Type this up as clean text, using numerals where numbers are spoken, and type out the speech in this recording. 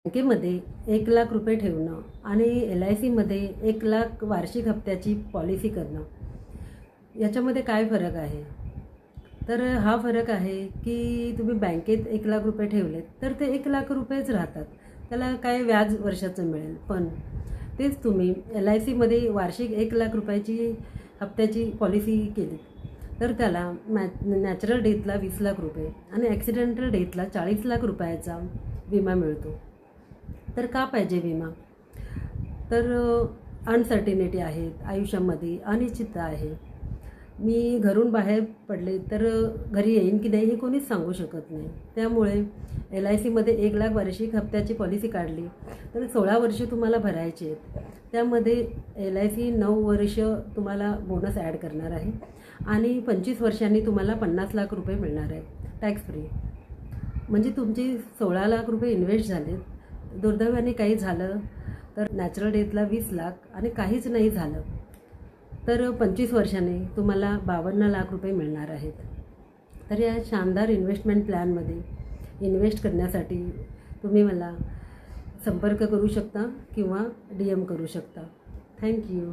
बँकेमध्ये 1,00,000 रुपये ठेवणं आणि LICमध्ये 1,00,000 वार्षिक हप्त्याची पॉलिसी करणं याच्यामध्ये काय फरक आहे? तर हा फरक आहे की तुम्ही बँकेत 1,00,000 रुपये ठेवलेत तर ते 1,00,000 रुपयेच राहतात, त्याला काय व्याज वर्षाचं मिळेल. पण तेच तुम्ही LICमध्ये वार्षिक 1,00,000 रुपयाची हप्त्याची पॉलिसी केली तर त्याला नॅचरल डेथला 20,00,000 रुपये आणि ॲक्सिडेंटल डेथला 40,00,000 रुपयाचा विमा मिळतो. तर का पाहिजे विमा? तर अनसर्टिनिटी आहेत आयुष्यामध्ये, अनिश्चितता आहे. मी घरून बाहेर पडले तर घरी येईन की नाही हे कोणीच सांगू शकत नाही. त्यामुळे LICमध्ये 1,00,000 वार्षिक हप्त्याची पॉलिसी काढली तर 16 वर्ष तुम्हाला भरायची आहेत. त्यामध्ये LIC 9 वर्ष तुम्हाला बोनस ॲड करणार आहे आणि 25 वर्षांनी तुम्हाला 50,00,000 रुपये मिळणार आहेत टॅक्स फ्री. म्हणजे तुमचे 16,00,000 रुपये इन्व्हेस्ट झालेत. दुर्दैवाने काही झालं तर नॅचरल डेथला 20,00,000 आणि काहीच नाही झालं तर 25 वर्षांनी तुम्हाला 52,00,000 रुपये मिळणार आहेत. तर या शानदार इन्व्हेस्टमेंट प्लॅनमध्ये इन्व्हेस्ट करण्यासाठी तुम्ही मला संपर्क करू शकता किंवा DM करू शकता. थँक्यू.